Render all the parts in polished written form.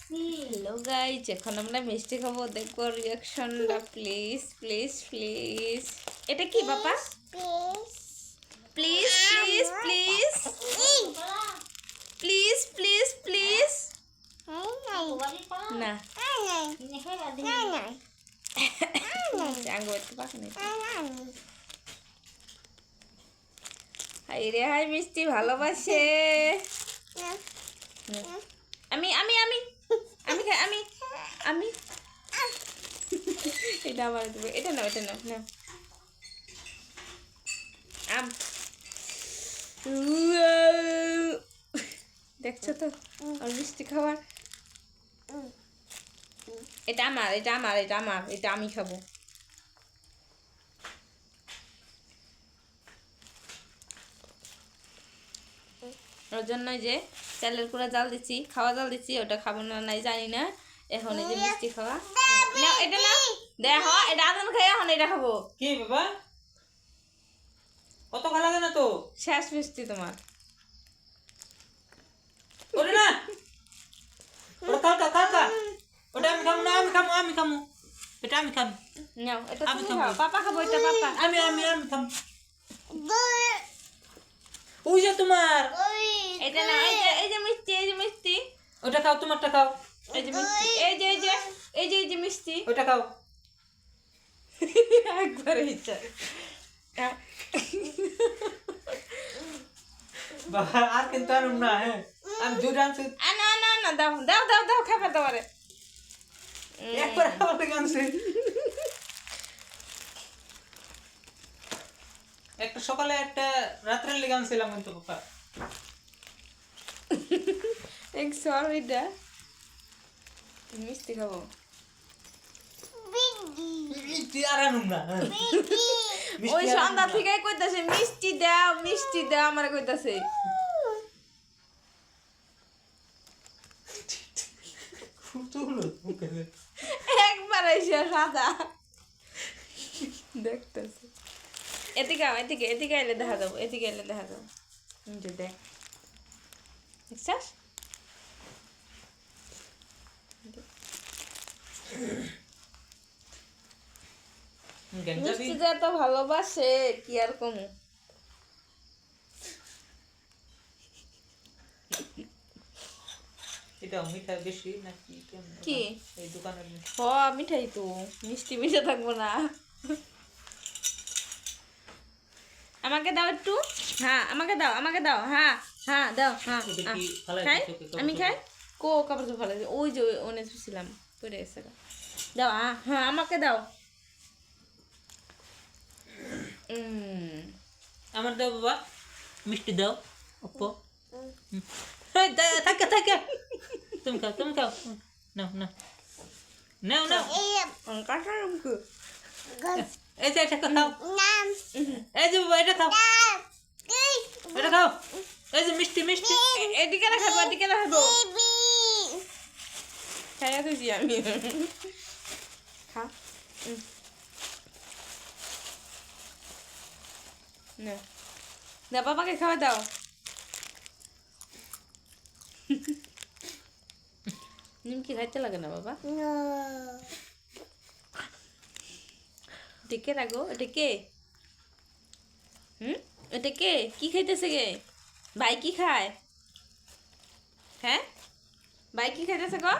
Hello guys, এখন আমরা মিষ্টি খাবো, দেখবো রিয়াকশনটা। Please please please. এটা কি বাবা? Please please please please please please. না হাই রে হাই, মিষ্টি ভালোবাসে। আমি আমি আমি আমি খাই, আমি আমি এটা আমার দেবো, এটা নাও, এটা নাও, নাও আম। দেখছো তো আর মিষ্টি খাবার। এটা আমার, এটা আমার, এটা আমার, এটা আমি খাবো। ওর জন্যই যে চালের কুড়া জাল দিচ্ছি, খাওয়া জাল দিচ্ছি, ওটা খাবো না নাই জানি না। এখন এই যে মিষ্টি খাওয়া, না এটা না দেখো, এটা আদন খাই, এখন এটা খাবো। কি বাবা কত ভালো লাগে না তো? শেষ মিষ্টি তোমার। ওরে না, ওটা কালকা কালকা, ওটা আমি খাবো না, আমি খাবো, আমি খাবো, এটা আমি খাবো। নাও এটা আমি তুমি খাবো। খাও, পাপা খাবো, এটা পাপা। আমি খাবো। ওই যে তোমার, এটা না, এই যে মিষ্টি, এই যে মিষ্টি, ওটা খাও, তোমারটা খাও। এই যে মিষ্টি, এই যে এই যে এই যে এই যে মিষ্টি। ওটা খাও। একবার ইচ্ছা বাবা আর কিন্তু আর না, হ্যাঁ আমি জোরে আনছি, না না না, দাও দাও দাও দাও, খাবার দাবারে একবার আমার থেকে আনছি। একটা সকালে একটা রাত্রের লেগে আনছিলাম কিন্তু বাবা। এক সরিটা মিষ্টি খাবো। আর আনুম না, হ্যাঁ। ওই সন্ধ্যা থেকে কইতাছে মিষ্টি দাও, মিষ্টি দাও, আমার কইতাছে। একবার এসে সাদা দেখতেছে। এদিকে আও, এদিকে এদিকে এলে দেখা যাবো, এদিকে এলে দেখা যাবো। যে দেখ, দেখছাস মিষ্টি যে এত ভালোবাসে কি আর কমু। এটা মিঠা বেশি নাকি কি এই দোকানের মিষ্টি? হ মিঠাই তো, মিষ্টি মিশে থাকবো না। আমাকে দাও একটু, হ্যাঁ আমাকে দাও, আমাকে দাও, হ্যাঁ হ্যাঁ দাও, হ্যাঁ খাই, আমি খাই। কো কাপড় চোপড় ফেলে ওই যে ওনে ছিলাম, পড়ে গেছে। দাও, হ্যাঁ আমাকে দাও। আমার দাও বাবা, মিষ্টি দাও অপ্পো। থাকে থাকে, তুমি খাও, তুমি খাও, নাও নাও নাও নাও। কাঁঠাল এই যে এটা খাও, এই যে বাবা এটা খাও, এটা খাও, এই যে মিষ্টি মিষ্টি। এদিকে রাখাবো, এদিকে রাখাবো, খাইয়া দিয়েছি আমি। খা না, দাও বাবাকে খাওয়া দাও। নিমকি খাইতে লাগে না বাবা? ডেকে রাখো, এটা কে? এটা কে? কি খাইতেছে গে? ভাই কি খায়? হ্যাঁ ভাই কি খাইতেছে গো?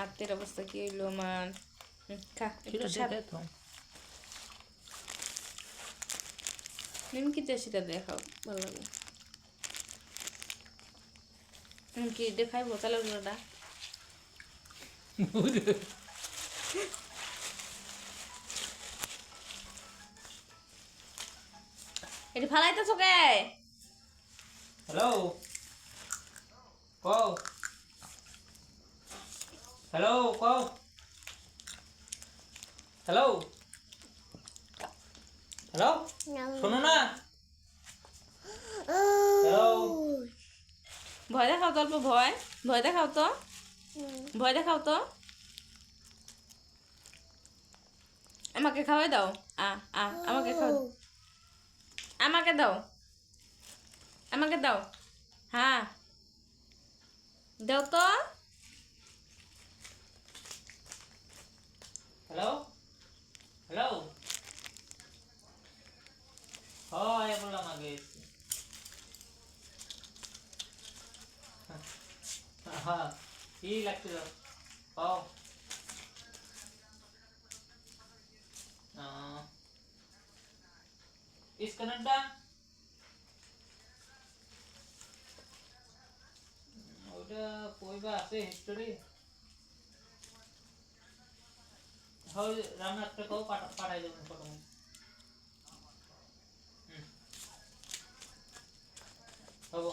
আত্মের অবস্থা কি হইলো আমার? খা একটু স্বাদ। নিমকিতে সেটা দেখাও, ভালো লাগে। নিমকি দেখাইবো চালের গুঁড়োটা। এটি ফালাইতেছো কে? হ্যালো কও, হ্যালো কও, হ্যালো হ্যালো, শোনো না, হ্যালো। ভয় দেখাও তো, অল্প ভয়, ভয় দেখাও তো, ভয় দেখাও তো। আমাকে খাওয়াই দাও, আমাকে খাও, আমাকে দাও, আমাকে দাও। হ্যাঁ দাও তো। হ্যালো হ্যালো, হয় বললাম আগে এসছি। হ্যাঁ কি লাগছিল কও। স্ক্যানারটা ওটা কইবা আছে হিস্টোরি। হয় রামনাথকে কও পাঠাই দেবেন ফটো। হবো।